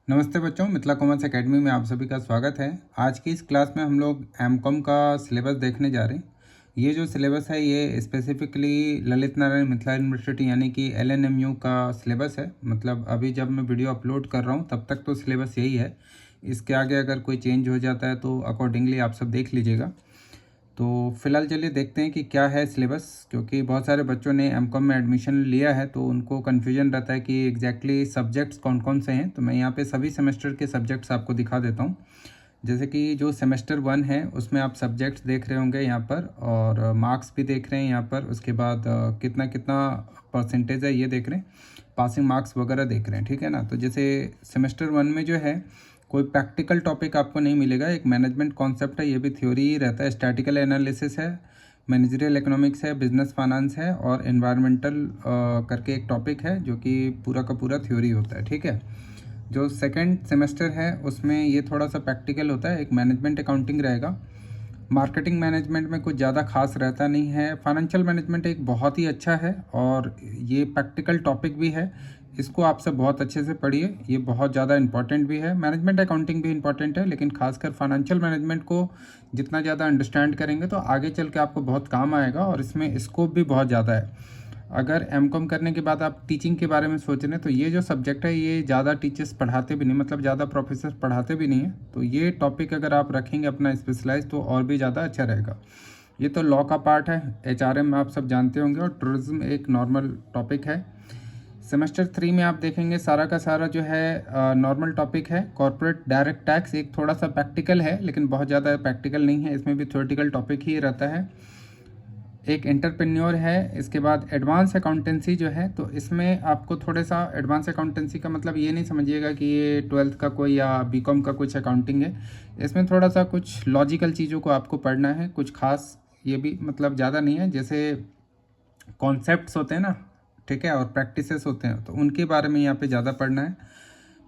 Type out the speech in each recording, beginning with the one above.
नमस्ते बच्चों, Mithila commerce academy में आप सभी का स्वागत है। आज की इस क्लास में हम लोग एमकॉम का सिलेबस देखने जा रहे हैं। ये जो सिलेबस है ये स्पेसिफिकली ललित नारायण मिथिला यूनिवर्सिटी यानी कि एलएनएमयू का सिलेबस है। मतलब अभी जब मैं वीडियो अपलोड कर रहा हूँ तब तक तो सिलेबस यही है। इसके आगे अगर कोई चेंज हो जाता है तो अकॉर्डिंगली आप सब देख लीजिएगा। तो फिलहाल चलिए देखते हैं कि क्या है सिलेबस, क्योंकि बहुत सारे बच्चों ने एमकॉम में एडमिशन लिया है तो उनको कन्फ्यूजन रहता है कि एग्जैक्टली सब्जेक्ट्स कौन कौन से हैं। तो मैं यहाँ पे सभी सेमेस्टर के सब्जेक्ट्स आपको दिखा देता हूँ। जैसे कि जो सेमेस्टर 1 है उसमें आप सब्जेक्ट्स देख रहे होंगे यहाँ पर, और मार्क्स भी देख रहे हैं यहाँ पर। उसके बाद कितना कितना परसेंटेज है ये देख रहे हैं, पासिंग मार्क्स वगैरह देख रहे हैं, ठीक है ना। तो जैसे सेमेस्टर 1 में जो है कोई प्रैक्टिकल टॉपिक आपको नहीं मिलेगा। एक मैनेजमेंट कॉन्सेप्ट है, ये भी थ्योरी ही रहता है। स्टैटिकल एनालिसिस है, मैनेजरियल इकोनॉमिक्स है, बिजनेस फाइनेंस है और एनवायरमेंटल करके एक टॉपिक है जो कि पूरा का पूरा थ्योरी होता है, ठीक है। जो सेकंड सेमेस्टर है उसमें ये थोड़ा सा प्रैक्टिकल होता है। एक मैनेजमेंट अकाउंटिंग रहेगा। मार्केटिंग मैनेजमेंट में कुछ ज़्यादा खास रहता नहीं है। फाइनेंशियल मैनेजमेंट एक बहुत ही अच्छा है और ये प्रैक्टिकल टॉपिक भी है। इसको आप सब बहुत अच्छे से पढ़िए, ये बहुत ज़्यादा इंपॉर्टेंट भी है। मैनेजमेंट अकाउंटिंग भी इंपॉर्टेंट है, लेकिन खासकर फाइनेंशियल मैनेजमेंट को जितना ज़्यादा अंडरस्टैंड करेंगे तो आगे चल के आपको बहुत काम आएगा और इसमें स्कोप भी बहुत ज़्यादा है। अगर एमकॉम करने के बाद आप टीचिंग के बारे में सोच रहे हैं तो ये जो सब्जेक्ट है ये ज़्यादा टीचर्स पढ़ाते भी नहीं, मतलब ज़्यादा प्रोफेसर पढ़ाते भी नहीं है। तो ये टॉपिक अगर आप रखेंगे अपना स्पेशलाइज तो और भी ज़्यादा अच्छा रहेगा। ये तो लॉ का पार्ट है, एचआरएम आप सब जानते होंगे, और टूरिज्म एक नॉर्मल टॉपिक है। सेमेस्टर 3 में आप देखेंगे सारा का सारा जो है नॉर्मल टॉपिक है। कॉर्पोरेट डायरेक्ट टैक्स एक थोड़ा सा प्रैक्टिकल है, लेकिन बहुत ज़्यादा प्रैक्टिकल नहीं है, इसमें भी थ्योरेटिकल टॉपिक ही रहता है। एक एंटरप्रेन्योर है। इसके बाद एडवांस अकाउंटेंसी जो है, तो इसमें आपको थोड़ा सा एडवांस अकाउंटेंसी का मतलब ये नहीं समझिएगा कि ये 12th का कोई या बीकॉम का कुछ अकाउंटिंग है। इसमें थोड़ा सा कुछ लॉजिकल चीज़ों को आपको पढ़ना है, कुछ खास ये भी मतलब ज़्यादा नहीं है। जैसे कॉन्सेप्ट्स होते हैं ना, ठीक है, और प्रैक्टिसेस होते हैं, तो उनके बारे में यहाँ पे ज़्यादा पढ़ना है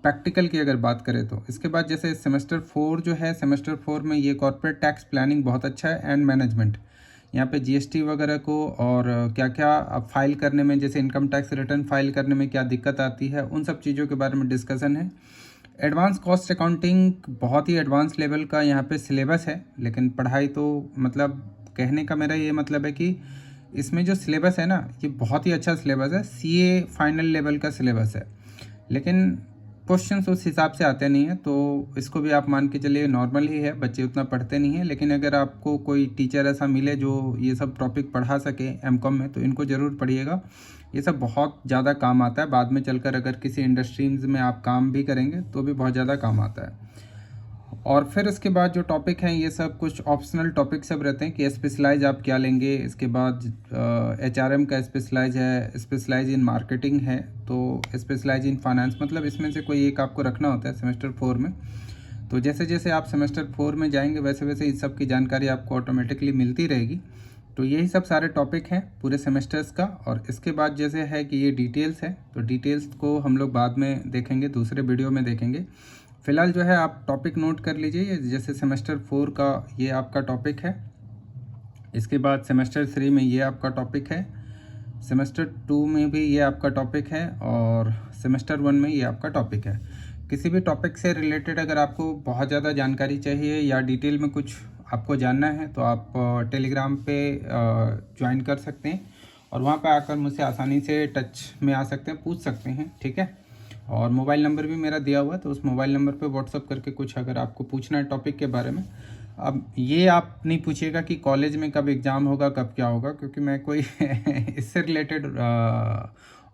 प्रैक्टिकल की अगर बात करें तो। इसके बाद जैसे सेमेस्टर 4 जो है, सेमेस्टर 4 में ये कॉर्पोरेट टैक्स प्लानिंग बहुत अच्छा है एंड मैनेजमेंट। यहाँ पे जीएसटी वगैरह को और क्या क्या आप फाइल करने में, जैसे इनकम टैक्स रिटर्न फाइल करने में क्या दिक्कत आती है, उन सब चीज़ों के बारे में डिस्कशन है। एडवांस कॉस्ट अकाउंटिंग बहुत ही एडवांस लेवल का यहाँ पे सिलेबस है, लेकिन पढ़ाई तो मतलब कहने का मेरा ये मतलब है कि इसमें जो सिलेबस है ना ये बहुत ही अच्छा सिलेबस है। सीए फाइनल लेवल का सिलेबस है, लेकिन क्वेश्चंस उस हिसाब से आते नहीं हैं, तो इसको भी आप मान के चलिए नॉर्मल ही है, बच्चे उतना पढ़ते नहीं हैं। लेकिन अगर आपको कोई टीचर ऐसा मिले जो ये सब टॉपिक पढ़ा सके एमकॉम में, तो इनको ज़रूर पढ़िएगा। ये सब बहुत ज़्यादा काम आता है बाद में चलकर, अगर किसी इंडस्ट्रीज में आप काम भी करेंगे तो भी बहुत ज़्यादा काम आता है। और फिर इसके बाद जो टॉपिक हैं ये सब कुछ ऑप्शनल टॉपिक सब रहते हैं कि स्पेशलाइज आप क्या लेंगे। इसके बाद एचआरएम का स्पेशलाइज है, स्पेशलाइज इन मार्केटिंग है, तो स्पेशलाइज इन फाइनेंस, मतलब इसमें से कोई एक आपको रखना होता है सेमेस्टर 4 में। तो जैसे जैसे आप सेमेस्टर 4 में जाएंगे वैसे वैसे इस सब की जानकारी आपको ऑटोमेटिकली मिलती रहेगी। तो यही सब सारे टॉपिक हैं पूरे सेमेस्टर्स का। और इसके बाद जैसे है कि ये डिटेल्स है, तो डिटेल्स को हम लोग बाद में देखेंगे, दूसरे वीडियो में देखेंगे। फिलहाल जो है आप टॉपिक नोट कर लीजिए। जैसे सेमेस्टर 4 का ये आपका टॉपिक है, इसके बाद सेमेस्टर 3 में ये आपका टॉपिक है, सेमेस्टर 2 में भी ये आपका टॉपिक है, और सेमेस्टर 1 में ये आपका टॉपिक है। किसी भी टॉपिक से रिलेटेड अगर आपको बहुत ज़्यादा जानकारी चाहिए या डिटेल में कुछ आपको जानना है तो आप टेलीग्राम पे ज्वाइन कर सकते हैं, और वहाँ पे आकर मुझसे आसानी से टच में आ सकते हैं, पूछ सकते हैं, ठीक है। और मोबाइल नंबर भी मेरा दिया हुआ है, तो उस मोबाइल नंबर पे व्हाट्सअप करके कुछ अगर आपको पूछना है टॉपिक के बारे में। अब ये आप नहीं पूछिएगा कि कॉलेज में कब एग्ज़ाम होगा, कब क्या होगा, क्योंकि मैं कोई इससे रिलेटेड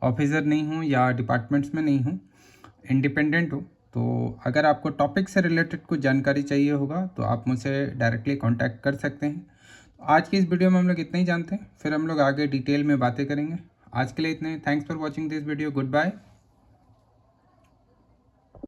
ऑफिसर नहीं हूँ या डिपार्टमेंट्स में नहीं हूँ, इंडिपेंडेंट हूँ। तो अगर आपको टॉपिक से रिलेटेड कुछ जानकारी चाहिए होगा तो आप मुझसे डायरेक्टली कांटेक्ट कर सकते हैं। आज की इस वीडियो में हम लोग इतना ही जानते हैं, फिर हम लोग आगे डिटेल में बातें करेंगे। आज के लिए इतने। Thanks for watching this video. Good bye.